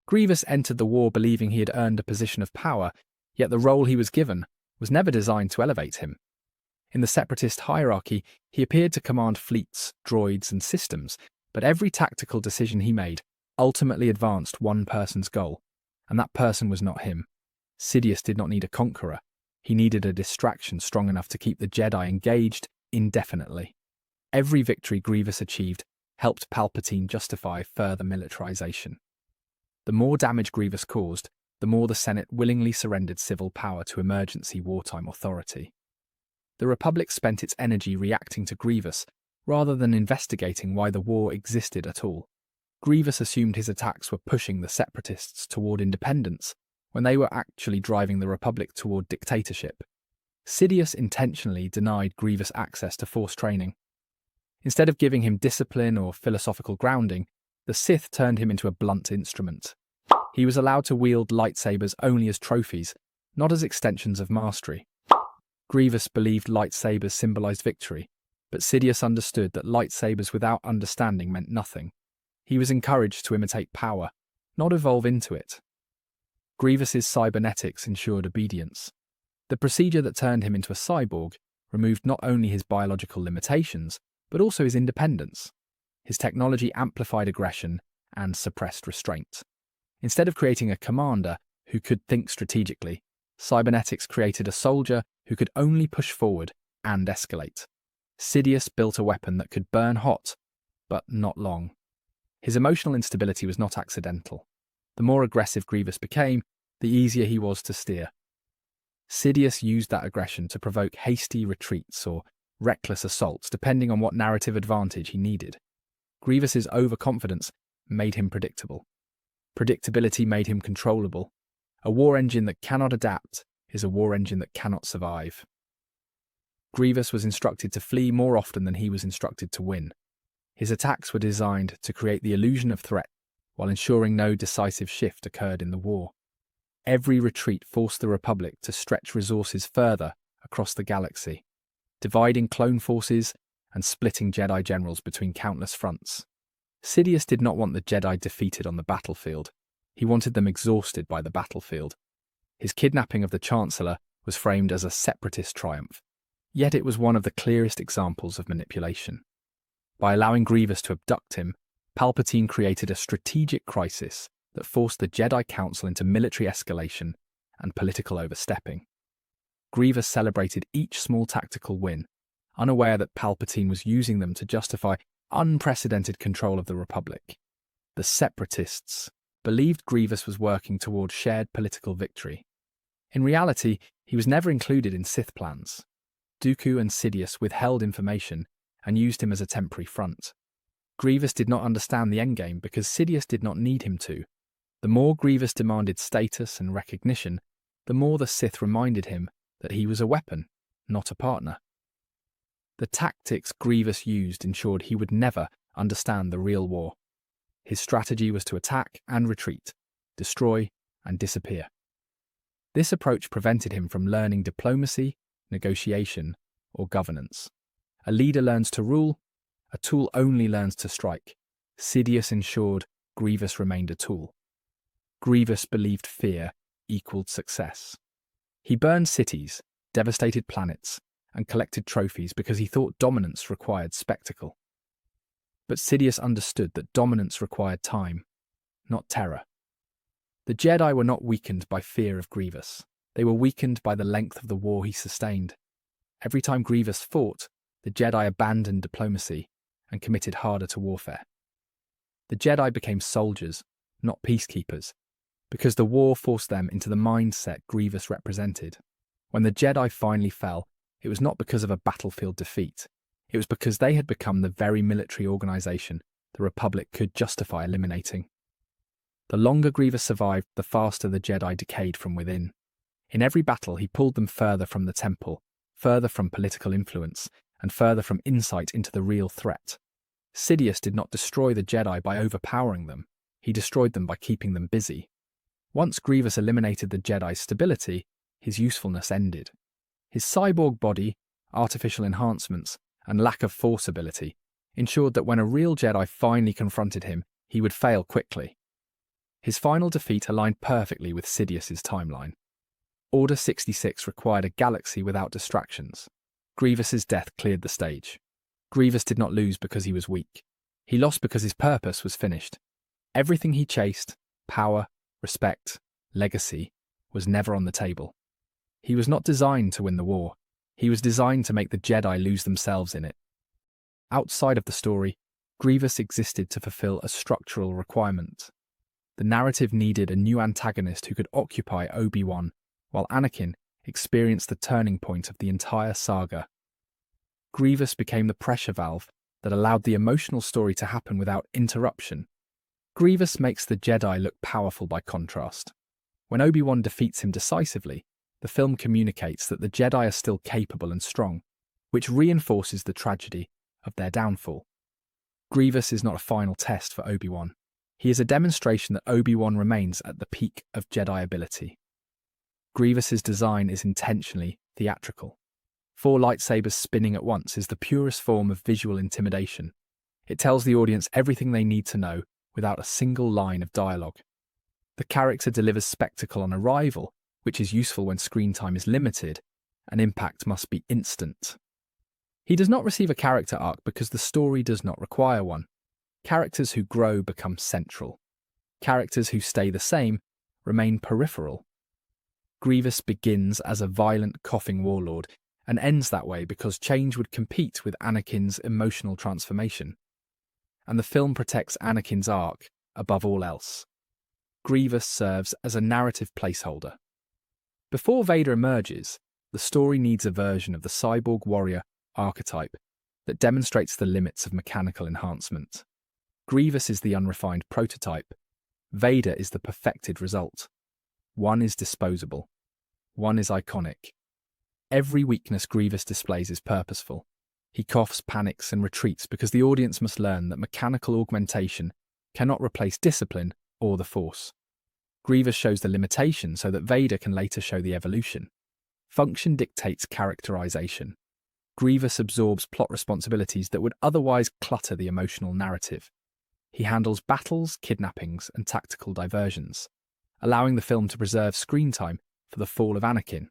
Grievous entered the war believing he had earned a position of power, yet the role he was given was never designed to elevate him. In the Separatist hierarchy, he appeared to command fleets, droids, and systems, but every tactical decision he made ultimately advanced one person's goal, and that person was not him. Sidious did not need a conqueror. He needed a distraction strong enough to keep the Jedi engaged indefinitely. Every victory Grievous achieved helped Palpatine justify further militarization. The more damage Grievous caused, the more the Senate willingly surrendered civil power to emergency wartime authority. The Republic spent its energy reacting to Grievous rather than investigating why the war existed at all. Grievous assumed his attacks were pushing the Separatists toward independence when they were actually driving the Republic toward dictatorship. Sidious intentionally denied Grievous access to Force training. Instead of giving him discipline or philosophical grounding, the Sith turned him into a blunt instrument. He was allowed to wield lightsabers only as trophies, not as extensions of mastery. Grievous believed lightsabers symbolized victory, but Sidious understood that lightsabers without understanding meant nothing. He was encouraged to imitate power, not evolve into it. Grievous's cybernetics ensured obedience. The procedure that turned him into a cyborg removed not only his biological limitations, but also his independence. His technology amplified aggression and suppressed restraint. Instead of creating a commander who could think strategically, cybernetics created a soldier who could only push forward and escalate. Sidious built a weapon that could burn hot, but not long. His emotional instability was not accidental. The more aggressive Grievous became, the easier he was to steer. Sidious used that aggression to provoke hasty retreats or reckless assaults depending on what narrative advantage he needed. Grievous's overconfidence made him predictable. Predictability made him controllable. A war engine that cannot adapt is a war engine that cannot survive. Grievous was instructed to flee more often than he was instructed to win. His attacks were designed to create the illusion of threat while ensuring no decisive shift occurred in the war. Every retreat forced the Republic to stretch resources further across the galaxy, dividing clone forces and splitting Jedi generals between countless fronts. Sidious did not want the Jedi defeated on the battlefield. He wanted them exhausted by the battlefield. His kidnapping of the Chancellor was framed as a separatist triumph, yet it was one of the clearest examples of manipulation. By allowing Grievous to abduct him, Palpatine created a strategic crisis that forced the Jedi Council into military escalation and political overstepping. Grievous celebrated each small tactical win, unaware that Palpatine was using them to justify unprecedented control of the Republic. The Separatists believed Grievous was working toward shared political victory. In reality, he was never included in Sith plans. Dooku and Sidious withheld information and used him as a temporary front. Grievous did not understand the endgame because Sidious did not need him to. The more Grievous demanded status and recognition, the more the Sith reminded him that he was a weapon, not a partner. The tactics Grievous used ensured he would never understand the real war. His strategy was to attack and retreat, destroy and disappear. This approach prevented him from learning diplomacy, negotiation, or governance. A leader learns to rule, a tool only learns to strike. Sidious ensured Grievous remained a tool. Grievous believed fear equaled success. He burned cities, devastated planets, and collected trophies because he thought dominance required spectacle. But Sidious understood that dominance required time, not terror. The Jedi were not weakened by fear of Grievous. They were weakened by the length of the war he sustained. Every time Grievous fought, the Jedi abandoned diplomacy and committed harder to warfare. The Jedi became soldiers, not peacekeepers, because the war forced them into the mindset Grievous represented. When the Jedi finally fell, it was not because of a battlefield defeat. It was because they had become the very military organization the Republic could justify eliminating. The longer Grievous survived, the faster the Jedi decayed from within. In every battle, he pulled them further from the temple, further from political influence, and further from insight into the real threat. Sidious did not destroy the Jedi by overpowering them. He destroyed them by keeping them busy. Once Grievous eliminated the Jedi's stability, his usefulness ended. His cyborg body, artificial enhancements, and lack of force ability ensured that when a real Jedi finally confronted him, he would fail quickly. His final defeat aligned perfectly with Sidious's timeline. Order 66 required a galaxy without distractions. Grievous's death cleared the stage. Grievous did not lose because he was weak. He lost because his purpose was finished. Everything he chased, power, respect, legacy, was never on the table. He was not designed to win the war. He was designed to make the Jedi lose themselves in it. Outside of the story, Grievous existed to fulfill a structural requirement. The narrative needed a new antagonist who could occupy Obi-Wan, while Anakin experienced the turning point of the entire saga. Grievous became the pressure valve that allowed the emotional story to happen without interruption. Grievous makes the Jedi look powerful by contrast. When Obi-Wan defeats him decisively, the film communicates that the Jedi are still capable and strong, which reinforces the tragedy of their downfall. Grievous is not a final test for Obi-Wan. He is a demonstration that Obi-Wan remains at the peak of Jedi ability. Grievous's design is intentionally theatrical. 4 lightsabers spinning at once is the purest form of visual intimidation. It tells the audience everything they need to know without a single line of dialogue. The character delivers spectacle on arrival, which is useful when screen time is limited, and impact must be instant. He does not receive a character arc because the story does not require one. Characters who grow become central. Characters who stay the same remain peripheral. Grievous begins as a violent, coughing warlord and ends that way because change would compete with Anakin's emotional transformation. And the film protects Anakin's arc above all else. Grievous serves as a narrative placeholder. Before Vader emerges, the story needs a version of the cyborg warrior archetype that demonstrates the limits of mechanical enhancement. Grievous is the unrefined prototype. Vader is the perfected result. One is disposable. One is iconic. Every weakness Grievous displays is purposeful. He coughs, panics, and retreats because the audience must learn that mechanical augmentation cannot replace discipline or the Force. Grievous shows the limitation so that Vader can later show the evolution. Function dictates characterization. Grievous absorbs plot responsibilities that would otherwise clutter the emotional narrative. He handles battles, kidnappings, and tactical diversions, allowing the film to preserve screen time for the fall of Anakin.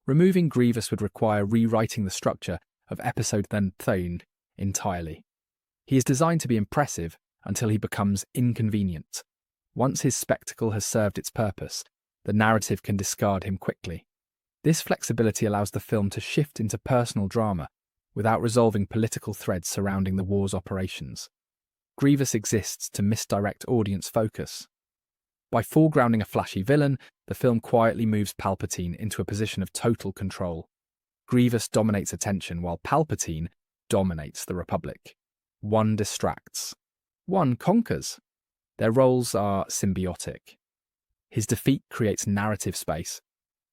Removing Grievous would require rewriting the structure of Episode 13 entirely. He is designed to be impressive until he becomes inconvenient. Once his spectacle has served its purpose, the narrative can discard him quickly. This flexibility allows the film to shift into personal drama without resolving political threads surrounding the war's operations. Grievous exists to misdirect audience focus. By foregrounding a flashy villain, the film quietly moves Palpatine into a position of total control. Grievous dominates attention while Palpatine dominates the Republic. One distracts. One conquers. Their roles are symbiotic. His defeat creates narrative space.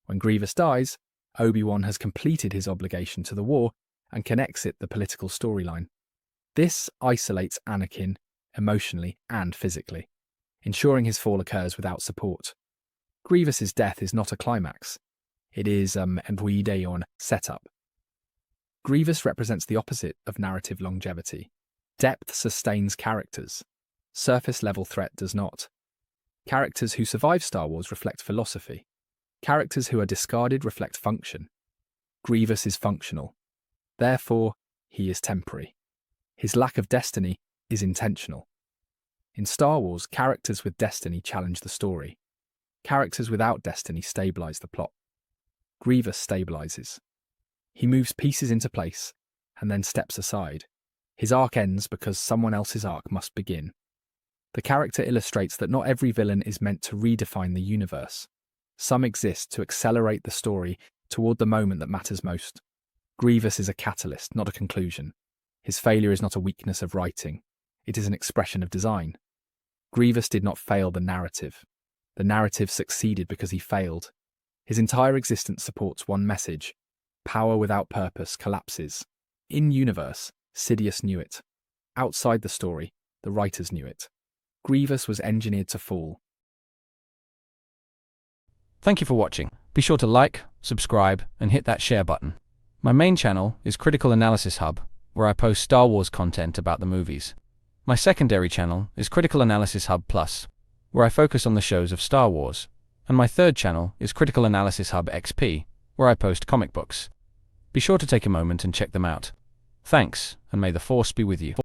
When Grievous dies, Obi-Wan has completed his obligation to the war and can exit the political storyline. This isolates Anakin emotionally and physically, ensuring his fall occurs without support. Grievous's death is not a climax. It is on setup. Grievous represents the opposite of narrative longevity. Depth sustains characters. Surface-level threat does not. Characters who survive Star Wars reflect philosophy. Characters who are discarded reflect function. Grievous is functional. Therefore, he is temporary. His lack of destiny is intentional. In Star Wars, characters with destiny challenge the story. Characters without destiny stabilize the plot. Grievous stabilizes. He moves pieces into place and then steps aside. His arc ends because someone else's arc must begin. The character illustrates that not every villain is meant to redefine the universe. Some exist to accelerate the story toward the moment that matters most. Grievous is a catalyst, not a conclusion. His failure is not a weakness of writing. It is an expression of design. Grievous did not fail the narrative. The narrative succeeded because he failed. His entire existence supports one message. Power without purpose collapses. In-universe, Sidious knew it. Outside the story, the writers knew it. Grievous was engineered to fall. Thank you for watching. Be sure to like, subscribe, and hit that share button. My main channel is Critical Analysis Hub, where I post Star Wars content about the movies. My secondary channel is Critical Analysis Hub Plus, where I focus on the shows of Star Wars, and my third channel is Critical Analysis Hub XP, where I post comic books. Be sure to take a moment and check them out. Thanks, and may the Force be with you.